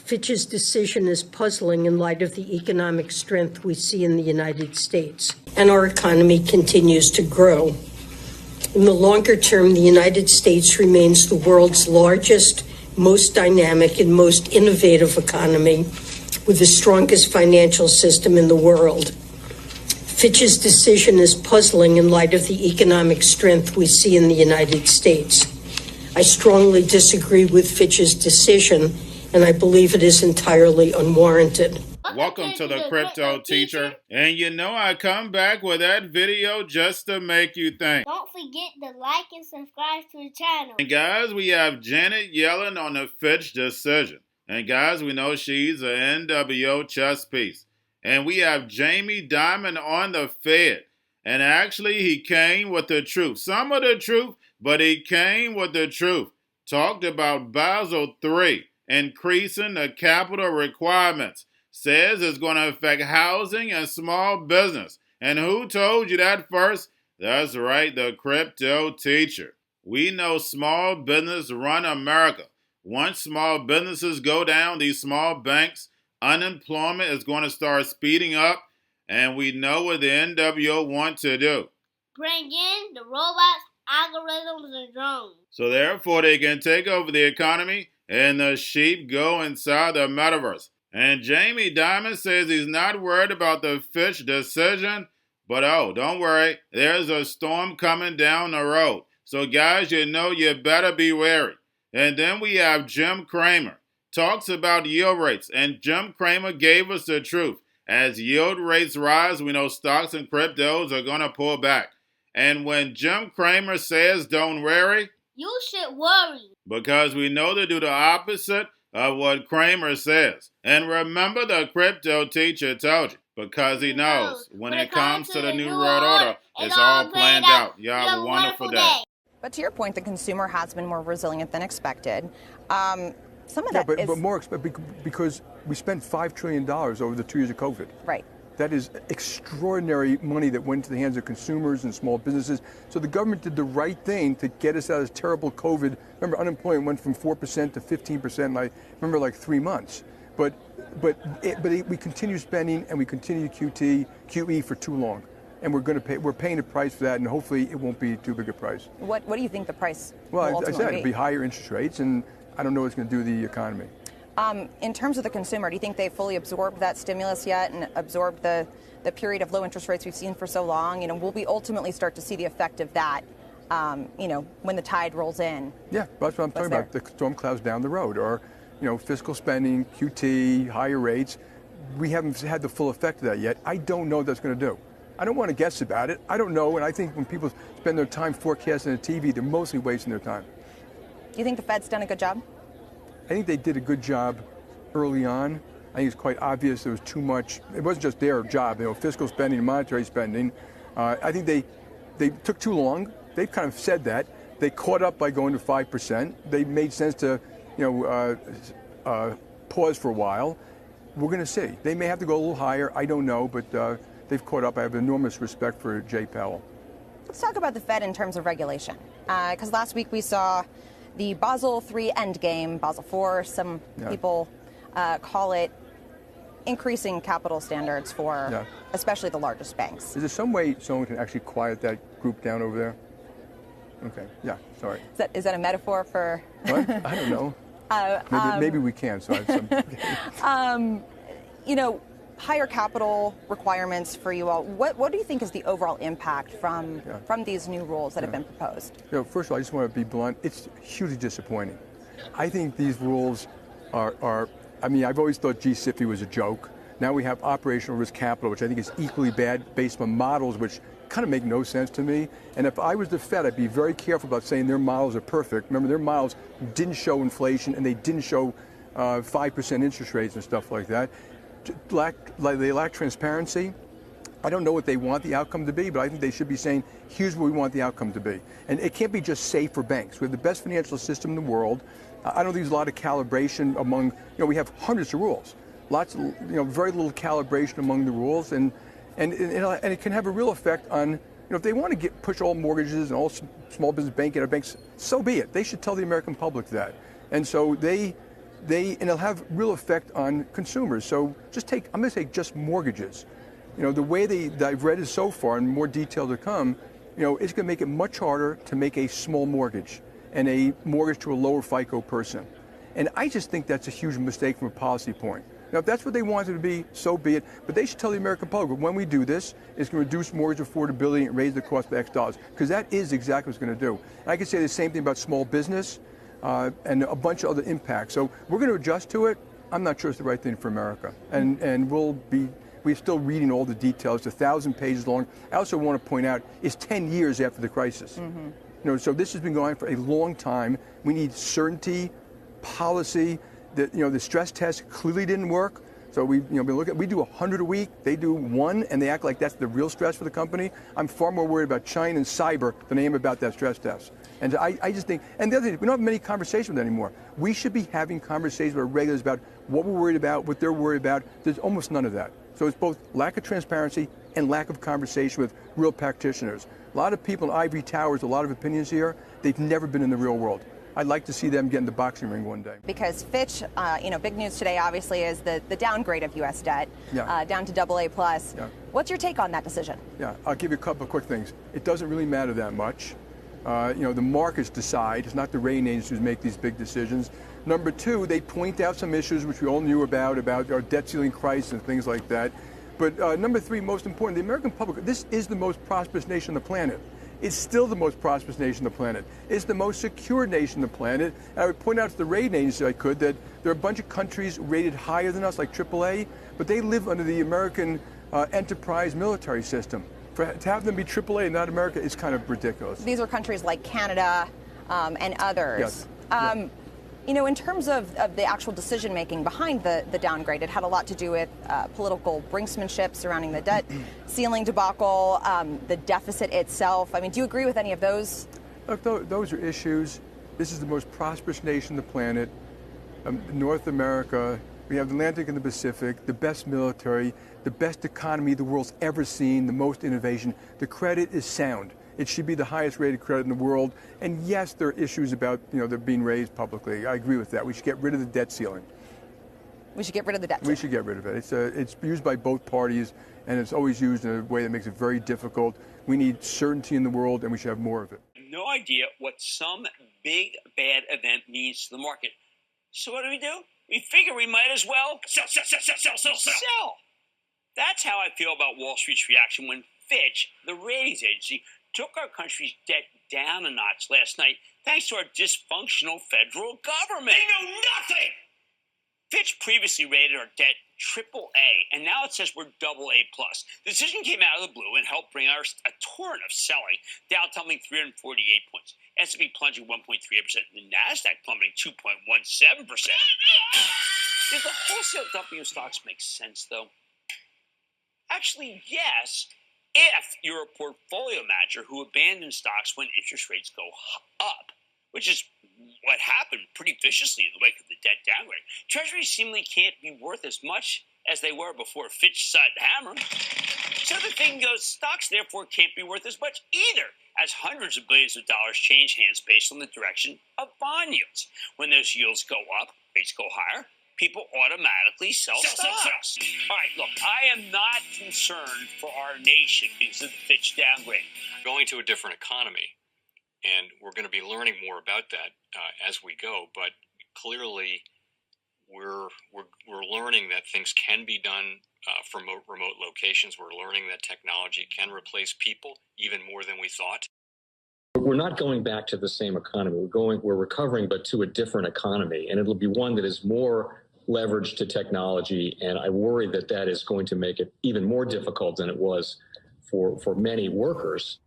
Fitch's decision is puzzling in light of the economic strength we see in the United States, and our economy continues to grow. In the longer term, the United States remains the world's largest, most dynamic, and most innovative economy, with the strongest financial system in the world. Fitch's decision is puzzling in light of the economic strength we see in the United States. I strongly disagree with Fitch's decision, and I believe it is entirely unwarranted. Welcome to the Crypto Teacher. And you know I come back with that video just to make you think. Don't forget to like and subscribe to the channel. And guys, we have Janet Yellen on the Fitch decision. And guys, we know she's an NWO chess piece. And we have Jamie Dimon on the Fed. And actually, he came with the truth. Some of the truth, but he came with the truth. Talked about Basel III, increasing the capital requirements. Says it's going to affect housing and small business. And who told you that first? That's right, the Crypto Teacher. We know small business run America. Once small businesses go down, these small banks, unemployment is going to start speeding up. And we know what the NWO want to do. Bring in the robots, algorithms, and drones. So therefore, they can take over the economy and the sheep go inside the metaverse. And Jamie Dimon says he's not worried about the Fitch decision, but oh, don't worry, there's a storm coming down the road. So guys, you know you better be wary. And then we have Jim Cramer, talks about yield rates, and Jim Cramer gave us the truth. As yield rates rise, we know stocks and cryptos are going to pull back. And when Jim Cramer says don't worry, you should worry. Because we know to do the opposite of what Cramer says. And remember, the Crypto Teacher told you, because he knows when it comes to the New World Order, it's all planned out. You have a wonderful day. But to your point, the consumer has been more resilient than expected. Some of that is... but more because we spent $5 trillion over the 2 years of COVID. Right. That is extraordinary money that went to the hands of consumers and small businesses. So the government did the right thing to get us out of this terrible COVID. Remember, unemployment went from 4% to 15% in, I remember, like 3 months. But we continue spending and we continue QE for too long. And we're paying a price for that, and hopefully it won't be too big a price. What do you think the price will Well, ultimately I said it'll be higher interest rates, and I don't know what it's going to do to the economy. In terms of the consumer, do you think they fully absorbed that stimulus yet and absorbed the period of low interest rates we've seen for so long? You know, will we ultimately start to see the effect of that, when the tide rolls in? Yeah, that's what I'm talking about, the storm clouds down the road, or, fiscal spending, QT, higher rates. We haven't had the full effect of that yet. I don't know what that's going to do. I don't want to guess about it. I don't know, and I think when people spend their time forecasting the TV, they're mostly wasting their time. Do you think the Fed's done a good job? I think they did a good job early on. I think it's quite obvious there was too much. It wasn't just their job, fiscal spending and monetary spending. I think they took too long. They've kind of said that. They caught up by going to 5%. They made sense to, pause for a while. We're going to see. They may have to go a little higher. I don't know, but they've caught up. I have enormous respect for Jay Powell. Let's talk about the Fed in terms of regulation. Because last week we saw the Basel III endgame, Basel IV, some people call it increasing capital standards for especially the largest banks. Is there some way someone can actually quiet that group down over there? Okay, yeah, sorry. Is that a metaphor for... What? I don't know. Maybe we can. So higher capital requirements for you all. What do you think is the overall impact from these new rules that have been proposed? First of all, I just want to be blunt. It's hugely disappointing. I think these rules are I've always thought G-SIFI was a joke. Now we have operational risk capital, which I think is equally bad based on models which kind of make no sense to me. And if I was the Fed, I'd be very careful about saying their models are perfect. Remember, their models didn't show inflation and they didn't show 5% interest rates and stuff like that. They lack transparency. I don't know what they want the outcome to be, but I think they should be saying, here's what we want the outcome to be. And it can't be just safe for banks. We have the best financial system in the world. I don't think there's a lot of calibration among, we have hundreds of rules. Very little calibration among the rules. And it can have a real effect on, if they want to push all mortgages and all small business banking or banks, so be it. They should tell the American public that. And so they and it'll have real effect on consumers. So I'm going to say just mortgages. The way that I've read it so far, and more detail to come, it's going to make it much harder to make a small mortgage and a mortgage to a lower FICO person. And I just think that's a huge mistake from a policy point. Now, if that's what they want it to be, so be it. But they should tell the American public that when we do this, it's going to reduce mortgage affordability and raise the cost by X dollars, because that is exactly what it's going to do. And I can say the same thing about small business and a bunch of other impacts. So we're going to adjust to it. I'm not sure it's the right thing for America. And we're still reading all the details. It's 1,000 pages long. I also want to point out it's 10 years after the crisis. So this has been going on for a long time. We need certainty, policy. The stress test clearly didn't work. So we do 100 a week. They do 1, and they act like that's the real stress for the company. I'm far more worried about China and cyber than I am about that stress test. And I just think, and the other thing, we don't have many conversations with them anymore. We should be having conversations with our regulators about what we're worried about, what they're worried about. There's almost none of that. So it's both lack of transparency and lack of conversation with real practitioners. A lot of people in ivory towers, a lot of opinions here, they've never been in the real world. I'd like to see them get in the boxing ring one day. Because Fitch, big news today, obviously, is the downgrade of U.S. debt down to AA+. Yeah. What's your take on that decision? Yeah, I'll give you a couple of quick things. It doesn't really matter that much. The markets decide. It's not the rating agencies who make these big decisions. Number 2, they point out some issues which we all knew about our debt ceiling crisis and things like that. But number 3, most important, the American public, this is the most prosperous nation on the planet. It's still the most prosperous nation on the planet. It's the most secure nation on the planet. And I would point out to the rating agency, that there are a bunch of countries rated higher than us, like AAA, but they live under the American enterprise military system. To have them be AAA and not America is kind of ridiculous. These are countries like Canada and others. Yes. In terms of the actual decision-making behind the downgrade, it had a lot to do with political brinksmanship surrounding the debt ceiling debacle, the deficit itself. I mean, do you agree with any of those? Look, those are issues. This is the most prosperous nation on the planet, North America. We have the Atlantic and the Pacific, the best military, the best economy the world's ever seen, the most innovation. The credit is sound. It should be the highest rated credit in the world. And yes, there are issues about, they're being raised publicly. I agree with that. We should get rid of the debt ceiling. We should get rid of the debt ceiling. We should get rid of it. It's used by both parties, and it's always used in a way that makes it very difficult. We need certainty in the world, and we should have more of it. No idea what some big, bad event means to the market. So what do? We figure we might as well sell. That's how I feel about Wall Street's reaction when Fitch, the ratings agency, took our country's debt down a notch last night thanks to our dysfunctional federal government. They know nothing! Fitch previously rated our debt AAA, and now it says we're AA+. The decision came out of the blue and helped bring us a torrent of selling, Dow tumbling 348 points, S&P plunging 1.38%, the NASDAQ plummeting 2.17%. Does the wholesale dumping of stocks make sense, though? Actually, yes, if you're a portfolio manager who abandons stocks when interest rates go up, which is what happened pretty viciously in the wake of the debt downgrade. Treasuries seemingly can't be worth as much as they were before Fitch decided to hammer. So the thing goes, stocks therefore can't be worth as much either, as hundreds of billions of dollars change hands based on the direction of bond yields. When those yields go up, rates go higher, people automatically sell stocks. All right, look, I am not concerned for our nation because of the Fitch downgrade. Going to a different economy, and we're going to be learning more about that as we go. But clearly, we're learning that things can be done from remote locations. We're learning that technology can replace people even more than we thought. We're not going back to the same economy. We're recovering, but to a different economy, and it'll be one that is more leveraged to technology. And I worry that that is going to make it even more difficult than it was for many workers.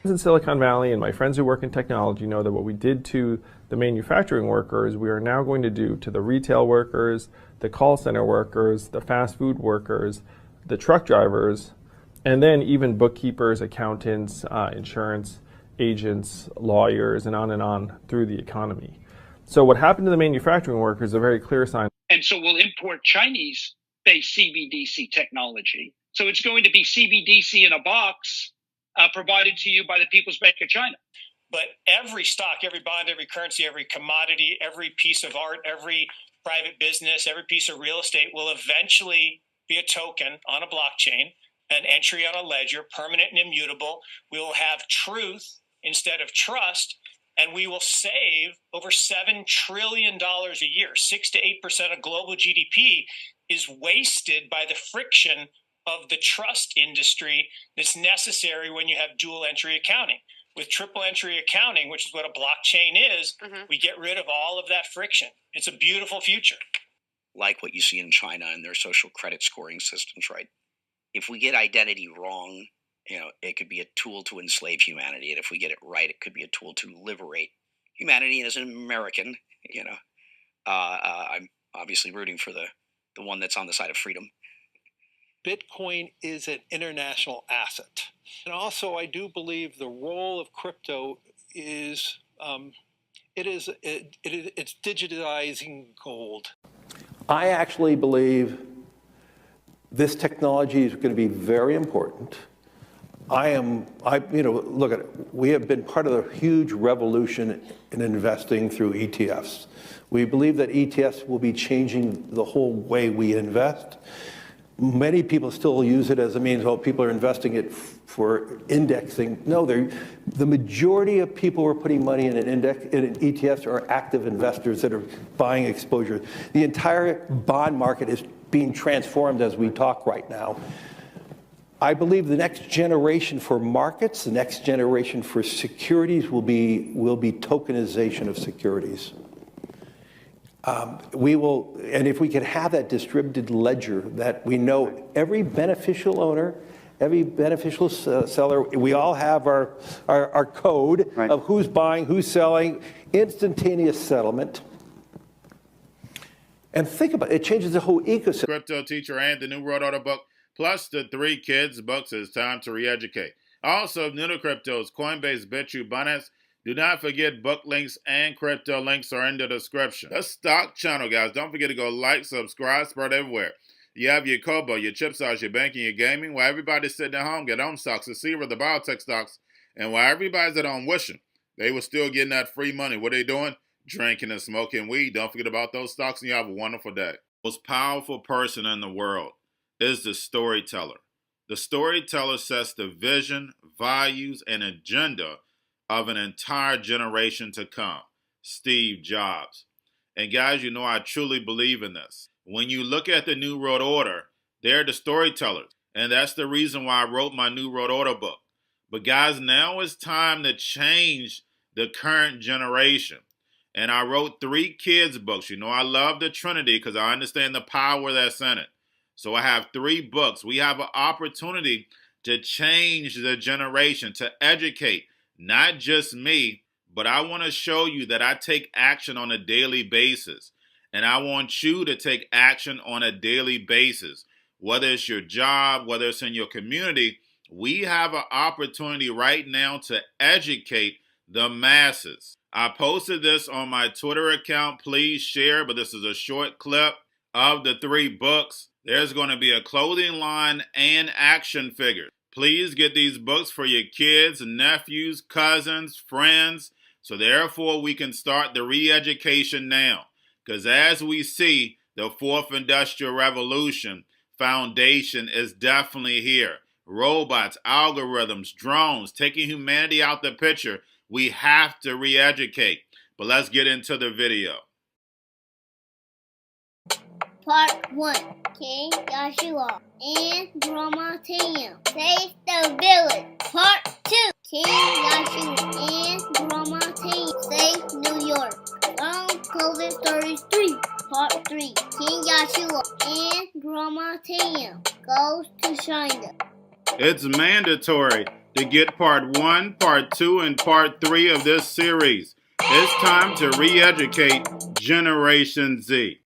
In Silicon Valley, and my friends who work in technology know that what we did to the manufacturing workers, we are now going to do to the retail workers, the call center workers, the fast food workers, the truck drivers, and then even bookkeepers, accountants, insurance agents, lawyers, and on through the economy. So what happened to the manufacturing workers is a very clear sign. And so we'll import Chinese-based CBDC technology. So it's going to be CBDC in a box provided to you by the People's Bank of China. But every stock, every bond, every currency, every commodity, every piece of art, every private business, every piece of real estate will eventually be a token on a blockchain, an entry on a ledger, permanent and immutable. We will have truth instead of trust, and we will save over $7 trillion a year. 6 to 8% of global GDP is wasted by the friction of the trust industry that's necessary when you have dual entry accounting. With triple entry accounting, which is what a blockchain is, we get rid of all of that friction. It's a beautiful future. Like what you see in China and their social credit scoring systems, right? If we get identity wrong, it could be a tool to enslave humanity. And if we get it right, it could be a tool to liberate humanity. And as an American, I'm obviously rooting for the one that's on the side of freedom. Bitcoin is an international asset. And also, I do believe the role of crypto is, it's digitizing gold. I actually believe this technology is going to be very important. Look at it. We have been part of a huge revolution in investing through ETFs. We believe that ETFs will be changing the whole way we invest. Many people still use it as a means, people are investing it for indexing. No, the majority of people who are putting money in in ETFs are active investors that are buying exposure. The entire bond market is being transformed as we talk right now. I believe the next generation for markets, the next generation for securities will be tokenization of securities. And if we could have that distributed ledger that we know every beneficial owner, every beneficial seller, we all have our code of who's buying, who's selling, instantaneous settlement. And think about it, it changes the whole ecosystem. Cryptoteacher and the New World Order book, plus the 3 kids books. It's time to re-educate. Also, new to cryptos, Coinbase, Bitrue, Binance. Do not forget book links and crypto links are in the description. The stock channel, guys. Don't forget to go like, subscribe, spread everywhere. You have your Kobo, your chip stocks, your banking, your gaming. While everybody's sitting at home, get on stocks, the Seaver, the biotech stocks. And while everybody's at home wishing they were still getting that free money, what are they doing? Drinking and smoking weed. Don't forget about those stocks, and you have a wonderful day. The most powerful person in the world is the storyteller. The storyteller sets the vision, values, and agenda of an entire generation to come. Steve Jobs. And guys, I truly believe in this. When you look at the New World Order, they're the storytellers. And that's the reason why I wrote my New World Order book. But guys, now it's time to change the current generation. And I wrote 3 kids books. I love the Trinity because I understand the power that's in it. So I have 3 books. We have an opportunity to change the generation, to educate. Not just me, but I want to show you that I take action on a daily basis. And I want you to take action on a daily basis. Whether it's your job, whether it's in your community, we have an opportunity right now to educate the masses. I posted this on my Twitter account. Please share, but this is a short clip of the 3 books. There's going to be a clothing line and action figures. Please get these books for your kids, nephews, cousins, friends, so therefore we can start the re-education now. Because as we see, the 4th Industrial Revolution foundation is definitely here. Robots, algorithms, drones, taking humanity out the picture. We have to re-educate. But let's get into the video. Part 1. King Joshua and Drama Tam save the village. Part 2. King Joshua and Drama Tam save New York from COVID-33. Part 3. King Joshua and Drama Tam goes to China. It's mandatory to get part 1, part 2, and part 3 of this series. It's time to re-educate Generation Z.